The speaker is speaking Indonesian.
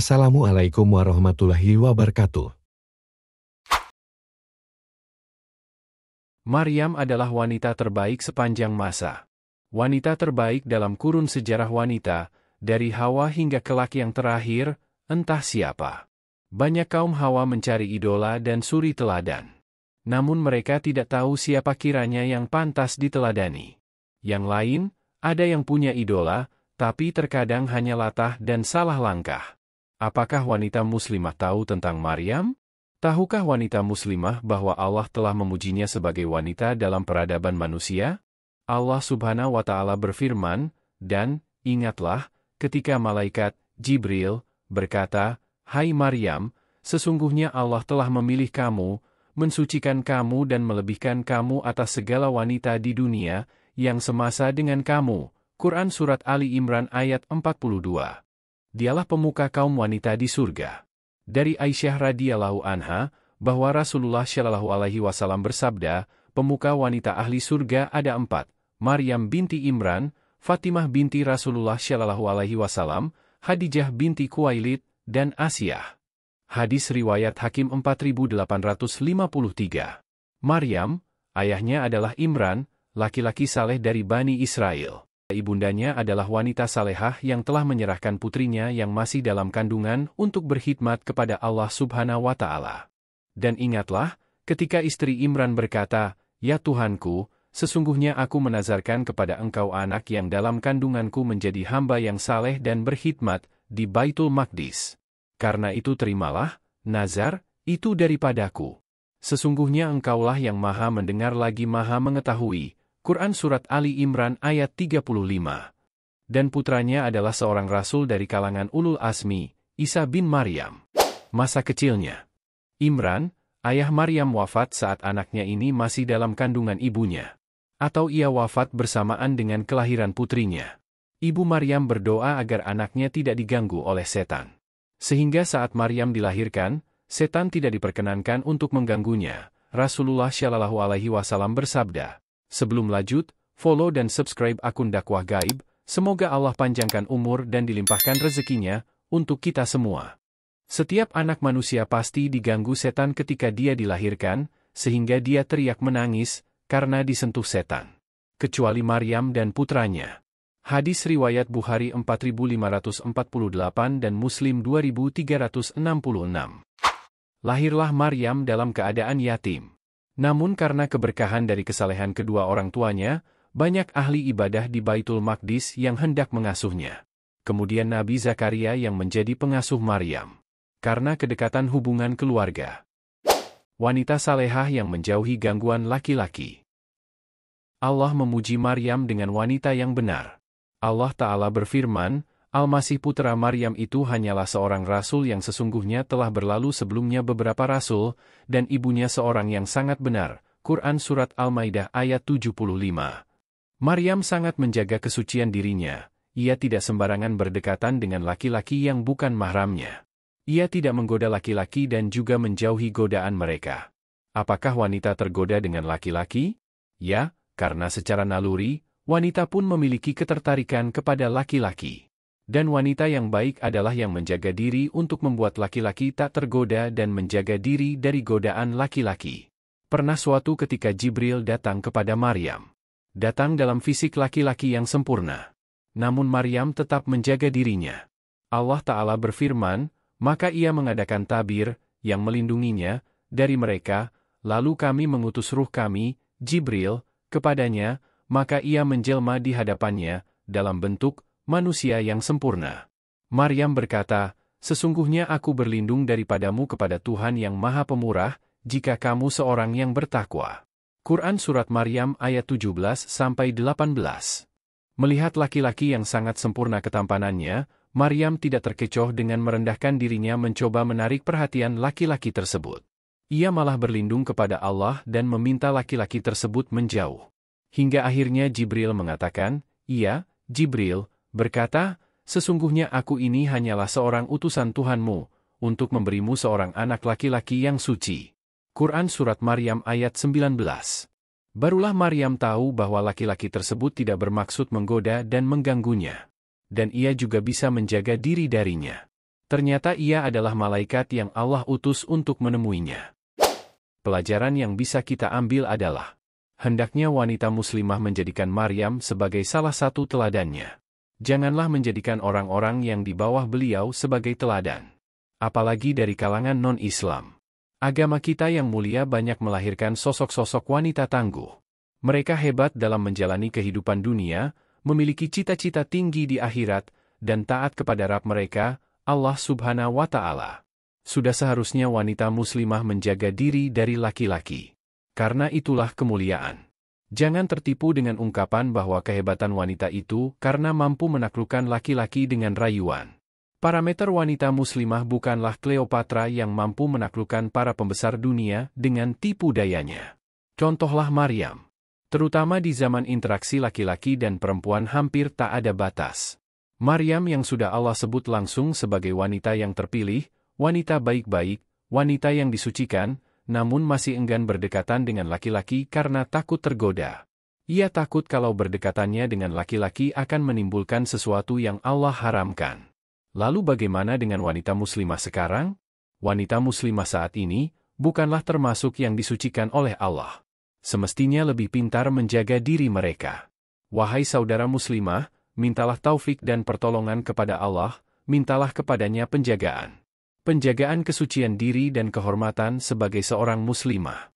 Assalamualaikum warahmatullahi wabarakatuh. Maryam adalah wanita terbaik sepanjang masa. Wanita terbaik dalam kurun sejarah wanita, dari Hawa hingga kelak yang terakhir, entah siapa. Banyak kaum Hawa mencari idola dan suri teladan. Namun mereka tidak tahu siapa kiranya yang pantas diteladani. Yang lain, ada yang punya idola, tapi terkadang hanya latah dan salah langkah. Apakah wanita muslimah tahu tentang Maryam? Tahukah wanita muslimah bahwa Allah telah memujinya sebagai wanita dalam peradaban manusia? Allah Subhanahu wa Ta'ala berfirman, dan ingatlah ketika malaikat Jibril berkata, "Hai Maryam, sesungguhnya Allah telah memilih kamu, mensucikan kamu dan melebihkan kamu atas segala wanita di dunia yang semasa dengan kamu." Quran Surat Ali Imran ayat 42. Dialah pemuka kaum wanita di surga. Dari Aisyah radhiyallahu anha, bahwa Rasulullah shallallahu alaihi wasallam bersabda, pemuka wanita ahli surga ada 4, Maryam binti Imran, Fatimah binti Rasulullah shallallahu alaihi wasallam, Khadijah binti Khuwailid, dan Asiyah. Hadis riwayat Hakim 4853. Maryam, ayahnya adalah Imran, laki-laki saleh dari Bani Israel. Ibundanya adalah wanita salehah yang telah menyerahkan putrinya yang masih dalam kandungan untuk berkhidmat kepada Allah Subhanahu wa Ta'ala. Dan ingatlah, ketika istri Imran berkata, "Ya Tuhanku, sesungguhnya aku menazarkan kepada Engkau anak yang dalam kandunganku menjadi hamba yang saleh dan berkhidmat di Baitul Maqdis. Karena itu terimalah, nazar, itu daripadaku. Sesungguhnya Engkaulah yang maha mendengar lagi maha mengetahui." Quran Surat Ali Imran ayat 35. Dan putranya adalah seorang rasul dari kalangan ulul azmi, Isa bin Maryam. Masa kecilnya. Imran, ayah Maryam wafat saat anaknya ini masih dalam kandungan ibunya. Atau ia wafat bersamaan dengan kelahiran putrinya. Ibu Maryam berdoa agar anaknya tidak diganggu oleh setan. Sehingga saat Maryam dilahirkan, setan tidak diperkenankan untuk mengganggunya. Rasulullah Shallallahu alaihi wasallam bersabda, "Sebelum lanjut, follow dan subscribe akun dakwah gaib, semoga Allah panjangkan umur dan dilimpahkan rezekinya, untuk kita semua." Setiap anak manusia pasti diganggu setan ketika dia dilahirkan, sehingga dia teriak menangis, karena disentuh setan. Kecuali Maryam dan putranya. Hadis riwayat Bukhari 4548 dan Muslim 2366. Lahirlah Maryam dalam keadaan yatim. Namun karena keberkahan dari kesalehan kedua orang tuanya, banyak ahli ibadah di Baitul Maqdis yang hendak mengasuhnya. Kemudian Nabi Zakaria yang menjadi pengasuh Maryam. Karena kedekatan hubungan keluarga. Wanita salehah yang menjauhi gangguan laki-laki. Allah memuji Maryam dengan wanita yang benar. Allah Ta'ala berfirman, Al-Masih putra Maryam itu hanyalah seorang rasul yang sesungguhnya telah berlalu sebelumnya beberapa rasul, dan ibunya seorang yang sangat benar. Quran Surat Al-Maidah ayat 75. Maryam sangat menjaga kesucian dirinya. Ia tidak sembarangan berdekatan dengan laki-laki yang bukan mahramnya. Ia tidak menggoda laki-laki dan juga menjauhi godaan mereka. Apakah wanita tergoda dengan laki-laki? Ya, karena secara naluri, wanita pun memiliki ketertarikan kepada laki-laki. Dan wanita yang baik adalah yang menjaga diri untuk membuat laki-laki tak tergoda dan menjaga diri dari godaan laki-laki. Pernah suatu ketika Jibril datang kepada Maryam. Datang dalam fisik laki-laki yang sempurna. Namun Maryam tetap menjaga dirinya. Allah Ta'ala berfirman, maka ia mengadakan tabir, yang melindunginya, dari mereka, lalu kami mengutus ruh kami, Jibril, kepadanya, maka ia menjelma di hadapannya, dalam bentuk manusia yang sempurna. Maryam berkata, "Sesungguhnya aku berlindung daripadamu kepada Tuhan yang Maha Pemurah, jika kamu seorang yang bertakwa." Quran Surat Maryam ayat 17-18. Melihat laki-laki yang sangat sempurna ketampanannya, Maryam tidak terkecoh dengan merendahkan dirinya mencoba menarik perhatian laki-laki tersebut. Ia malah berlindung kepada Allah dan meminta laki-laki tersebut menjauh. Hingga akhirnya Jibril mengatakan, "Iya, Jibril," berkata, "Sesungguhnya aku ini hanyalah seorang utusan Tuhanmu, untuk memberimu seorang anak laki-laki yang suci." Quran Surat Maryam ayat 19. Barulah Maryam tahu bahwa laki-laki tersebut tidak bermaksud menggoda dan mengganggunya. Dan ia juga bisa menjaga diri darinya. Ternyata ia adalah malaikat yang Allah utus untuk menemuinya. Pelajaran yang bisa kita ambil adalah, hendaknya wanita muslimah menjadikan Maryam sebagai salah satu teladannya. Janganlah menjadikan orang-orang yang di bawah beliau sebagai teladan. Apalagi dari kalangan non-Islam. Agama kita yang mulia banyak melahirkan sosok-sosok wanita tangguh. Mereka hebat dalam menjalani kehidupan dunia, memiliki cita-cita tinggi di akhirat, dan taat kepada Rabb mereka, Allah Subhanahu wa Ta'ala. Sudah seharusnya wanita muslimah menjaga diri dari laki-laki. Karena itulah kemuliaan. Jangan tertipu dengan ungkapan bahwa kehebatan wanita itu karena mampu menaklukkan laki-laki dengan rayuan. Parameter wanita muslimah bukanlah Cleopatra yang mampu menaklukkan para pembesar dunia dengan tipu dayanya. Contohlah Maryam. Terutama di zaman interaksi laki-laki dan perempuan hampir tak ada batas. Maryam yang sudah Allah sebut langsung sebagai wanita yang terpilih, wanita baik-baik, wanita yang disucikan, namun masih enggan berdekatan dengan laki-laki karena takut tergoda. Ia takut kalau berdekatannya dengan laki-laki akan menimbulkan sesuatu yang Allah haramkan. Lalu bagaimana dengan wanita muslimah sekarang? Wanita muslimah saat ini bukanlah termasuk yang disucikan oleh Allah. Semestinya lebih pintar menjaga diri mereka. Wahai saudara muslimah, mintalah taufik dan pertolongan kepada Allah, mintalah kepadanya penjagaan. Penjagaan kesucian diri dan kehormatan sebagai seorang muslimah.